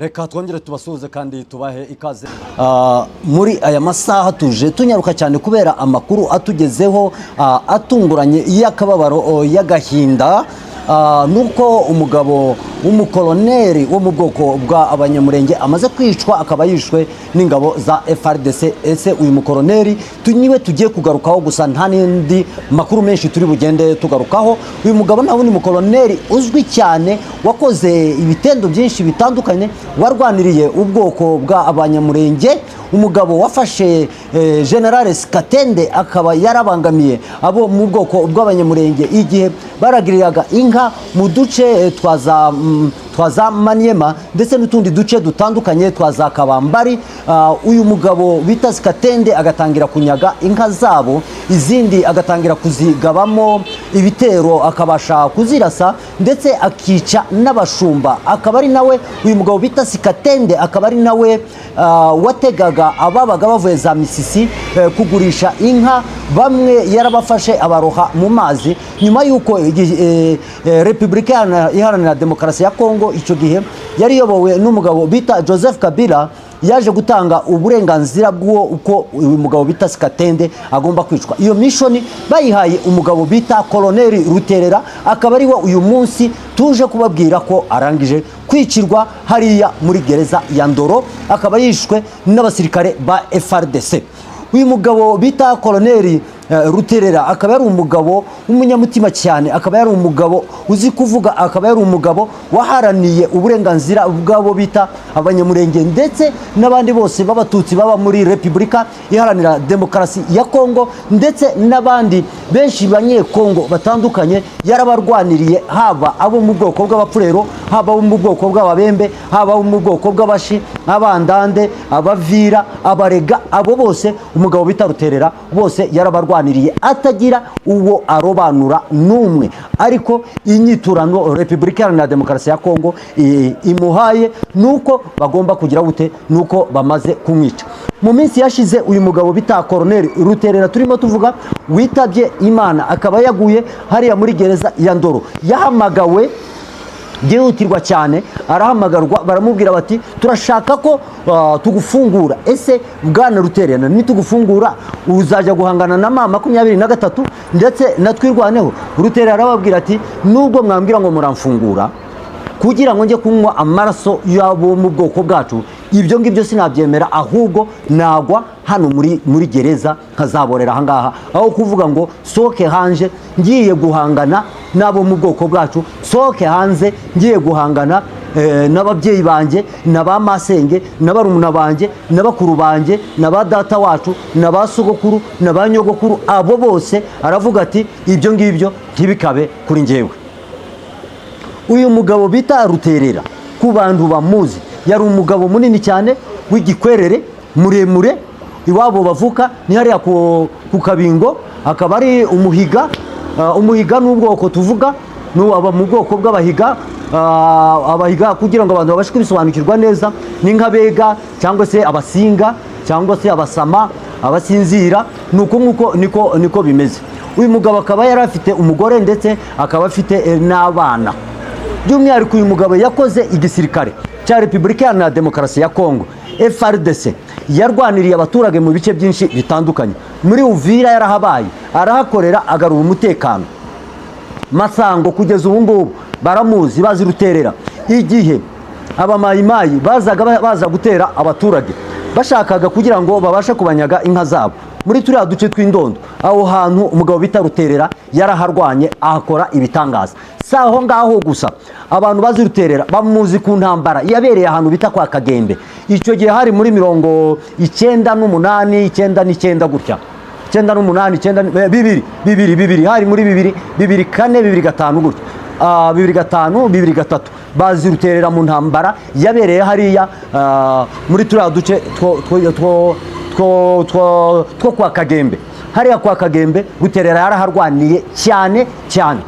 Reka twongere tubasuhuze kandi tubahe ikaze muri aya masaha tuje tunyaruka cyane kubera amakuru atugezeho atunguranye y'akababaro y'agahinda nuko umugabo w'umukoloneri wo mu bwoko bw'abanyamurenge amaze kwicwa akaba yishwe n'ingabo za FARDC. ese uyu mukoloneri niwe tugiye kugarukaho gusa nta n'indi makuru menshi turi bugende tugarukaho. Uyu mugabo nawe ni mukoloneri uzwi cyane wakoze ibitendo byinshi bitandukanye, warwaniriye ubwoko bw'abanyamurenge, umugabo wafashe General Sikatende akaba yarabangamiye abo mu bwoko bw'abanyamurenge igihe baragiriraga inka mu duce twaza Maniema ndetse n'utundi duce dutandukanye twaza Kabambari. Uyu mugabo bita Sikatende agatangira kunyaga inka zabo, izindi agatangira kuzigabamo ibitero, akabasha kuzirasa ndetse akica n'abashumba. Akaba ari nawe uyu mugabo bita Sikatende akaba ari nawe wategaga ababaga bavuye za Misisi kugurisha inka, bamwe yarabafashe abaroha mu mazi. Nyuma yuko Repubulika Iharanira Demokarasi ya Kongo icyo gihe yari yobowe n'umugabo bita Joseph Kabila, yaje gutanga uburenganzira bw'uwo uko uyu mugabo bita Sikatende agomba kwicwa. Iyo mission bayihaye umugabo bita Koloneli Ruterera, akaba ariwe uyu munsi tuje kubabwira ko arangije kwicirwa hariya muri gereza ya Ndoro, akaba yishwe n'abasirikare ba FARDC. Uyu mugabo bita Koloneli Ruterera akaba yari umugabo w'umunyamutima cyane, akaba yari umugabo uzi kuvuga, akaba yari umugabo waharaniye uburenganzira bw'abo bita abanyamurenge ndetse n'abandi bose b'abatutsi baba muri Repubulika Iharanira Demokarasi ya Kongo ndetse n'abandi benshi banyekongo batandukanye. Yarabarwaniriye, haba abo mu bwoko bw'abapfurero, haba abo mu bwoko bw'ababembe, haba abo mu bwoko bw'abashi, abandande, abavira, abarega, abo bose umugabo bita Ruterera bose yarabarwaniriye atagira uwo arobanura n'umwe. Ariko inyiturano Repubulika Iharanira Demokarasi ya Kongo imuhaye nuko bagomba kugira gute, nuko bamaze kumwica. Mu minsi yashize uyu mugabo bita Koloneli Ruterera turimo tuvuga witabye Imana, akaba yaguye hariya muri gereza ya Ndoro. Yahamagawe byihutirwa cyane, arahamagarwa baramubwira bati turashaka ko tugufungura. Ese bwana Ruterera, nitugufungura uzajya guhangana na mama 23 ndetse natwirwaneho? Ruterera arababwira ati nubwo mwambwira ngo muramfungura kugira ngo nje kunywa amaraso yabo mu bwoko bwacu, ibyo ngibyo sinabyemera, ahubwo nagwa hano muri gereza nkazaborera ahangaha, aho kuvuga ngo soke hanje ngiye guhangana nabo mu bwoko bwacu, soke hanze ngiye guhangana n'ababyeyi banje, n'abamasenge, n'abarumuna banje, n'abakuru banje, n'abadata wacu, n'abasogokuru, n'abanyogokuru, abo bose aravuga ati ibyo ngibyo ntibikabe kuri njyewe. Uyu mugabo bita Ruterera ku bantu bamuzi yari umugabo munini cyane w'igikwerere muremure, iwabo bavuka ni hariya ku Kabingo, akaba ari umuhiga. Umuhiga n'ubwoko tuvuga aba mu bwoko bw'abahiga. Abahiga kugira ngo abantu babashe kubisobanukirwa neza ni nk'abega cyangwa se abasinga cyangwa se abasama, abasinzira, nuko niko bimeze. Uyu mugabo akaba yari afite umugore ndetse akaba afite n'abana. By'umwihariko uyu mugabo yakoze igisirikare cya Repubulika Iharanira Demokarasi ya Kongo FARDC, yarwaniriye abaturage mu bice byinshi bitandukanye. Muri Uvira yarahabaye, arahakorera agarura umutekano. Masango kugeza ubu ngubu baramuzi, bazi Ruterera. Igihe abamayimayi baza gutera abaturage bashakaga kugira ngo babashe kubanyaga inka zabo muri turiya duce tw'Indondo, aho hantu umugabo bita Ruterera yaraharwanye, ahakora ibitangaza. Saho ngaho gusa, abantu bazi Ruterera bamuzi ku ntambara yabereye ahantu bita kwa Kagembe. Icyo gihe hari muri 98 99 gutya, 98 bibiri hari muri 2004 2005 gutya, 2005 2003 bazi Ruterera mu ntambara yabereye hariya muri turiya duce two kwa Kagembe. Hariya kwa Kagembe Ruterera yaraharwaniye cyane cyane.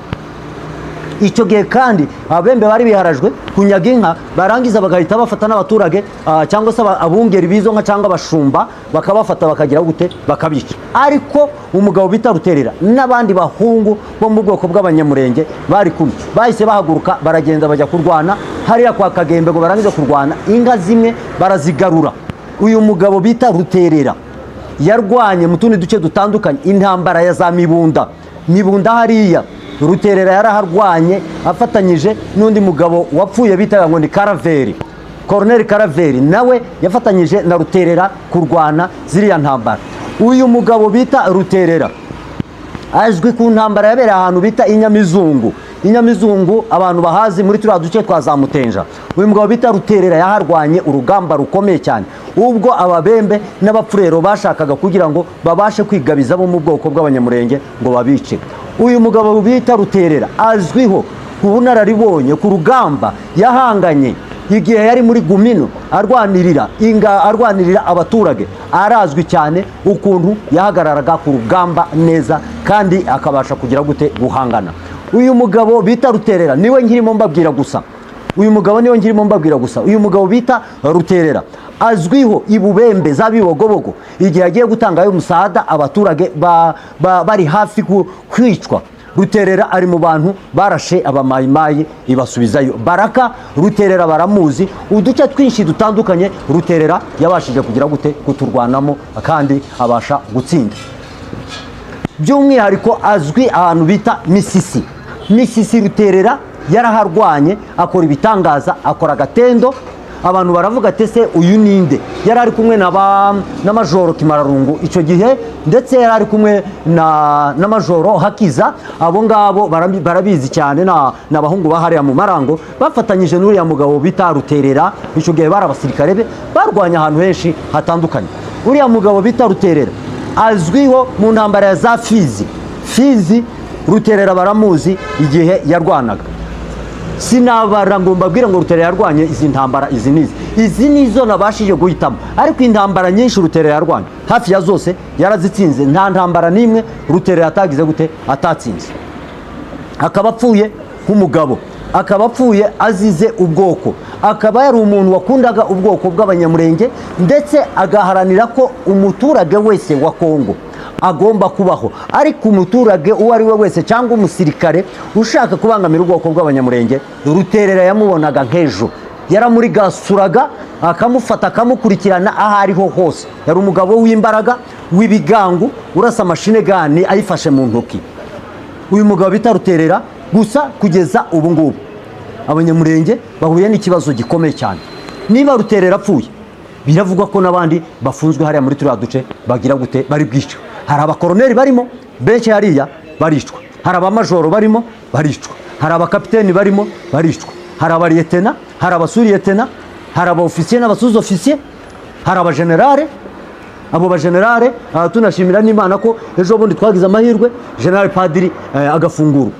icyo gihe kandi abembe bari biharajwe kunyaga inka barangiza bagahita bafata n'abaturage cyangwa se abungeri bizo nka cyangwa abashumba bakabafata bakagira gute bakabica. Ariko umugabo bita Ruterera n'abandi bahungu bo mu bwoko bw'Abanyamurenge bari kumwe bahise bahaguruka baragenda bajya kurwana hariya kwa Kagembe ngo barangize kurwana inka zimwe barazigarura. Uyu mugabo bita Ruterera yarwanye mu tundi duce dutandukanye intambara ya za Mibunda hariya Ruterera yaraharwanye afatanyije n'undi mugabo wapfuye bitaga ngo ni Karaveri, Colonel Karaveri, nawe yafatanyije na Ruterera kurwana ziriya ntambara. Uyu mugabo bita Ruterera azwi ku ntambara yabereye ahantu bita Inyamizungu abantu bahazi muri turiya duce twa za Mutenja. Uyu mugabo bita Ruterera yaharwanye urugamba rukomeye cyane ubwo ababembe n'abapfurero bashakaga kugira ngo babashe kwigabiza bo mu bwoko bw'Abanyamurenge ngo babice. Uyu mugabo bita Ruterera azwiho ubunararibonye ku rugamba yahanganye igihe yari muri Gumino arwanirira abaturage. Arazwi cyane ukuntu yahagararaga ku rugamba neza kandi akabasha kugira gute guhangana. Uyu mugabo bita Ruterera niwe nkirimo mbabwira gusa. Uyu mugabo bita Ruterera azwiho ibubembe z'abibogobogo igihe agiye gutangayo umusada abaturage bari hafi kwicwa. Ruterera ari mu bantu barashe abamayimayi ibasubizayo. Baraka Ruterera baramuzi, uduce twinshi dutandukanye Ruterera yabashije kugira gute kuturwanamo kandi abasha gutsinda. By'umwihariko azwi ahantu bita Misisi. Ruterera yaraharwanye akora ibitangaza, akora agatendo. Abantu baravuga ati se uyu ninde? Yari ari kumwe na Majoro Kimararungu icyo gihe, ndetse yari ari kumwe na Majoro Hakiza. Abo ngabo barabizi cyane n'abahungu bahariya mu Marango bafatanyije n'uriya mugabo bita Ruterera. Icyo gihe bari abasirikare be barwanya ahantu henshi hatandukanye. Uriya mugabo bita Ruterera azwiho mu ntambara ya za Fizi. Ruterera baramuzi igihe yarwanaga. Sinabara ngo mbabwire ngo Ruterera yarwanye izi ntambara izi nizo nabashije guhitamo, ariko intambara nyinshi Ruterera yarwanye hafi ya zose yarazitsinze. Nta ntambara n'imwe Ruterera atagize gute atatsinze. Akaba apfuye nk'umugabo, akaba apfuye azize ubwoko, akaba yari umuntu wakundaga ubwoko bw'Abanyamurenge ndetse agaharanira ko umuturage wese wa Kongo agomba kubaho. Ariko umuturage uwo ari we wese cyangwa umusirikare ushaka kubangamira ubwoko bw'Abanyamurenge, Ruterera yamubonaga nk'ejo. Yaramurigasuraga akamufata akamukurikirana aho ariho hose. Yari umugabo w'imbaraga w'ibigangu urasa mashine gani ayifashe mu ntoki. Uyu mugabo bita Ruterera gusa kugeza ubu ngubu Abanyamurenge bahuye n'ikibazo gikomeye cyane. Niba Ruterera apfuye, biravugwa ko n'abandi bafunzwe hariya muri turiya duce bagira gute bari bwicwa. Hari abakoroneri barimo benshi hariya baricwa, hari abamajoro barimo baricwa, hari abakapiteni barimo baricwa, hari abariyetena, hari abasuriyetena, hari abaofisiye n'abasuzofisiye, hari abagenerale. Abo bagenerale tunashimira n'Imana ko ejo bundi twagize amahirwe General Padiri agafungura.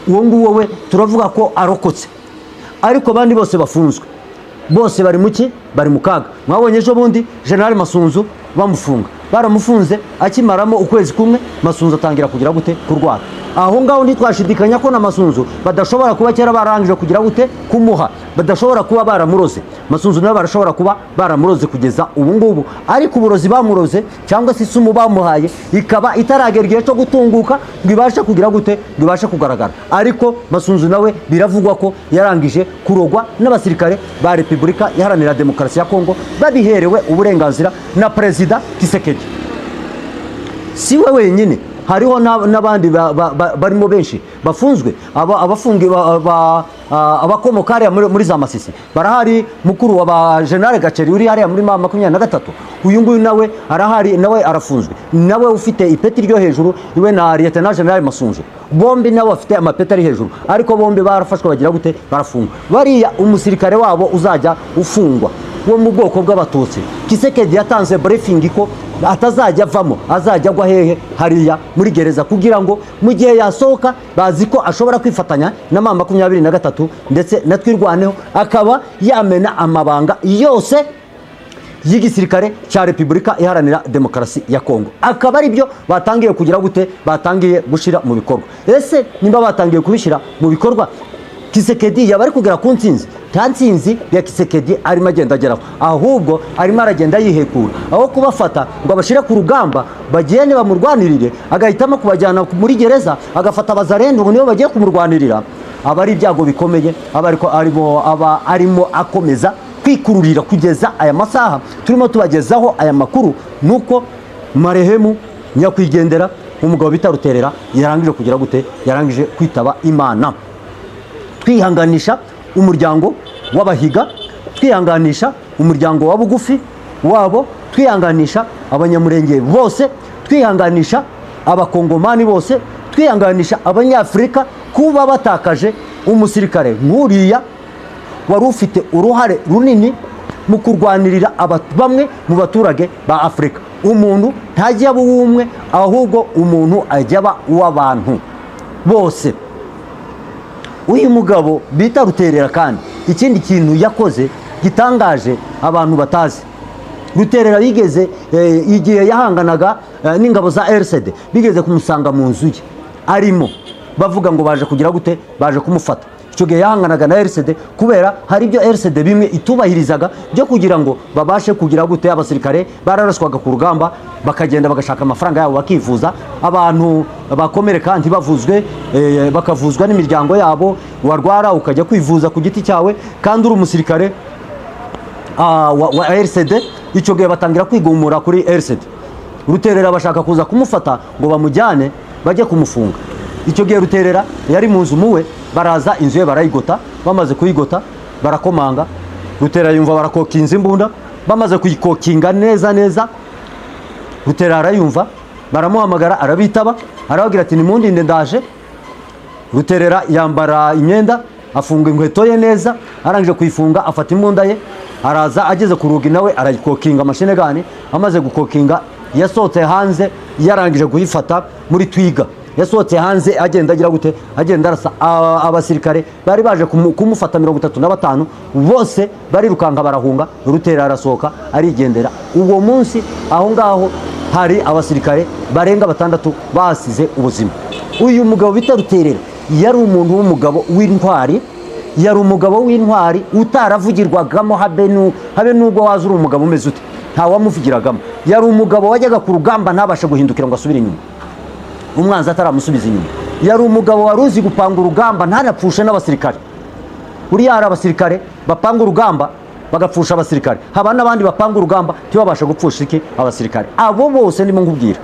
Uwo nguwo we turavuga ko arokotse, ariko abandi bose bafunzwe, bose bari muki bari mu kaga. Mwabonye ejo bundi General Masunzu bamufunga, baramufunze akimaramo ukwezi kumwe Masunzu atangira kugira gute kurwara. Aho ngaho ntitwashidikanya ko na Masunzu badashobora kuba kera barangije kugira gute kumuha, badashobora kuba baramuroze. Masunzu nawe barashobora kuba baramuroze kugeza ubu ngubu, ariko uburozi bamuroze cyangwa se isumu bamuhaye ikaba itaragera igihe cyo gutunguka ngo ibashe kugira gute ngo ibashe kugaragara. Ariko Masunzu nawe biravugwa ko yarangije kurogwa n'abasirikare ba Repubulika Iharanira Demokarasi ya Kongo babiherewe uburenganzira na Perezida Tshisekedi. Si we wenyine, hariho n'abandi barimo benshi bafunzwe. Abakomoka hariya muri za Masisi barahari. Mukuru wa General Gaceri uri hariya muri 23, uyu nguyu nawe arahari, nawe arafunzwe, nawe ufite ipeti ryo hejuru iwe na Lieutenant General Masunzu. Bombi nawe bafite amapeti ari hejuru, ariko bombi barafashwe bagira gute barafungwa. Bariya umusirikare wabo uzajya ufungwa wo mu bwoko bw'Abatutsi, Tshisekedi yatanze briefing ko atazajya avamo, azajya agwa hehe hariya muri gereza, kugira ngo mu gihe yasohoka bazi ko ashobora kwifatanya na 23 ndetse na Twirwaneho, akaba yamena amabanga yose y'igisirikare cya Repubulika Iharanira Demokarasi ya Kongo. Akaba ari byo batangiye kugira gute, batangiye gushira mu bikorwa. Ese nimba batangiye kubishira mu bikorwa, Kisekedi yaba ari kugera ku ntsinzi? Nta ntsinzi ya Kisekedi arimo agenda ageraho, ahubwo arimo aragenda yihekura. Aho kubafata ngo abashire ku rugamba bagende bamurwanirire, agahitamo kubajyana muri gereza, agafata abazarendo ngo nibo bagiye kumurwanirira. Aba ari ibyago bikomeye, aba arimo akomeza kwikururira kugeza aya masaha turimo tubagezaho aya makuru. Nuko marehemu nyakwigendera umugabo bita Ruterera yarangije kugira gute, yarangije kwitaba Imana. Twihanganisha umuryango w'abahiga, twihanganisha umuryango wa bugufi wabo, twihanganisha abanyamurenge bose, twihanganisha abakongomani bose, twihanganisha abanyafurika kuba batakaje umusirikare nk'uriya wari ufite uruhare runini mu kurwanirira bamwe mu baturage ba Afurika. Umuntu ntajya aba uw'umwe, ahubwo umuntu ajya aba uw'abantu bose. Uyu mugabo bita Ruterera kandi ikindi kintu yakoze gitangaje abantu batazi. Ruterera bigeze igihe yahanganaga n'ingabo za RCD, bigeze kumusanga mu nzu ye arimo, bavuga ngo baje kugira gute, baje kumufata. Icyo gihe yahanganaga na RCD kubera hari ibyo RCD bimwe itubahirizaga byo kugira ngo babashe kugira gute. Abasirikare bararaswaga ku rugamba, bakagenda bagashaka amafaranga yabo bakivuza, abantu bakomere kandi bavuzwe, bakavuzwa n'imiryango yabo, warwara ukajya kwivuza ku giti cyawe kandi uri umusirikare wa RCD. Icyo gihe batangira kwigumura kuri RCD. Ruterera bashaka kuza kumufata ngo bamujyane bajye kumufunga. Icyo gihe Ruterera yari mu nzu muwe, baraza inzu ye barayigota, bamaze kuyigota barakomanga. Ruterera yumva barakokinza imbunda, bamaze kuyikokinga neza neza, Ruterera arayumva, baramuhamagara arabitaba, arababwira ati nimundinde ndaje. Ruterera yambara imyenda, afunga inkweto ye neza, arangije kuyifunga afata imbunda ye, araza ageze ku rugi nawe arayikokinga amashenegani. Amaze gukokinga yasohotse hanze, yarangije kuyifata muri Twiga, yasohotse hanze agenda agira gute, agenda arasa. Abasirikare bari baje kumufata 35 bose barirukanka barahunga. Ruterera arasohoka arigendera. Uwo munsi aho ngaho hari abasirikare barenga 6 basize ubuzima. Uyu mugabo bita Ruterera yari umuntu w'umugabo w'intwari, yari umugabo w'intwari utaravugirwagamo habe nubwo waza uri umugabo umeze ute, nta wamuvugiragamo. Yari umugabo wajyaga ku rugamba ntabashe guhindukira ngo asubire inyuma, umwanzi ataramusubiza inyuma. Yari umugabo wari uzi gupanga urugamba ntanapfushe n'abasirikare. Uriya hari abasirikare bapanga urugamba bagapfusha abasirikare, haba n'abandi bapanga urugamba ntibabashe gupfusha iki abasirikare. Abo bose ndimo nkubwira,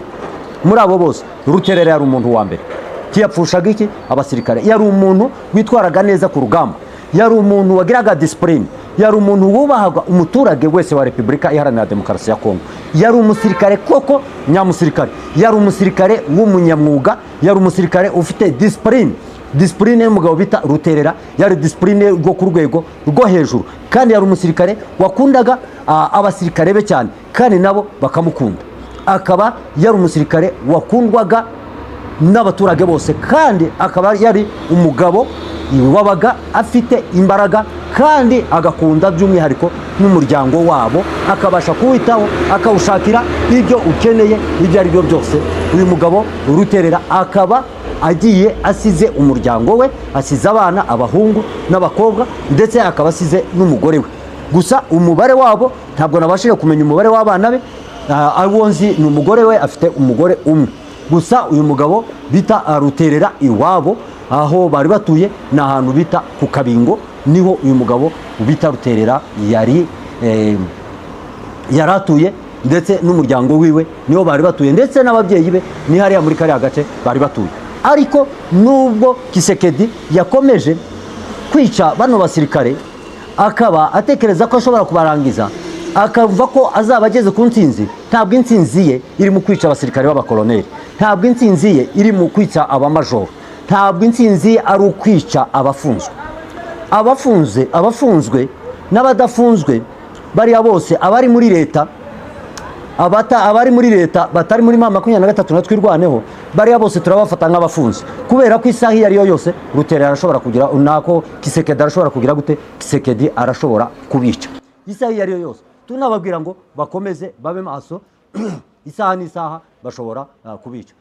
muri abo bose Ruterera yari umuntu wa mbere kiyapfushaga iki abasirikare. Yari umuntu witwaraga neza ku rugamba, yari umuntu wagiraga discipline, yari umuntu wubahaga umuturage wese wa Repubulika Iharanira Demokarasi ya Kongo. Yari umusirikare koko nyamusirikare, yari umusirikare w'umunyamwuga, yari umusirikare ufite discipline. Discipline y'umugabo bita Ruterera yari discipline rwo ku rwego rwo hejuru, kandi yari umusirikare wakundaga abasirikare be cyane kandi nabo bakamukunda. Akaba yari umusirikare wakundwaga n'abaturage bose, kandi akaba yari umugabo wabaga afite imbaraga kandi agakunda by'umwihariko n'umuryango wabo, akabasha kuwitaho, akawushakira ibyo ukeneye ibyo ari byo byose. Uyu mugabo Ruterera akaba agiye asize umuryango we, asize abana, abahungu n'abakobwa, ndetse akaba asize n'umugore we. Gusa umubare wabo ntabwo nabashije kumenya umubare w'abana be. Abo nzi ni umugore we afite umugore umwe gusa. Uyu mugabo bita Ruterera iwabo aho bari batuye ni ahantu bita ku Kabingo, niho uyu mugabo bita Ruterera yari atuye, ndetse n'umuryango wiwe niho bari batuye, ndetse n'ababyeyi be ni hariya muri kariya gace bari batuye. Ariko nubwo Kisekedi yakomeje kwica bano basirikare, akaba atekereza ko ashobora kubarangiza, akavuga ko azaba ageze ku ntsinzi, ntabwo intsinzi ye iri mu kwica abasirikare b'abakoloneli, ntabwo intsinzi ye iri mu kwica abamajoro, ntabwo intsinzi ye ari ukwica abafunzwe. Abafunzwe n'abadafunzwe bariya bose, abari muri leta, abari muri leta batari muri M23 na twirwaneho, bariya bose turabafata nk'abafunze, kubera ko isaha iyo ari yo yose Ruterera arashobora kugira nako Kisekedi arashobora kugira gute, Kisekedi arashobora kubica isaha iyo ari yo yose. tunababwira ngo bakomeze babe maso isaha n'isaha bashobora kubica.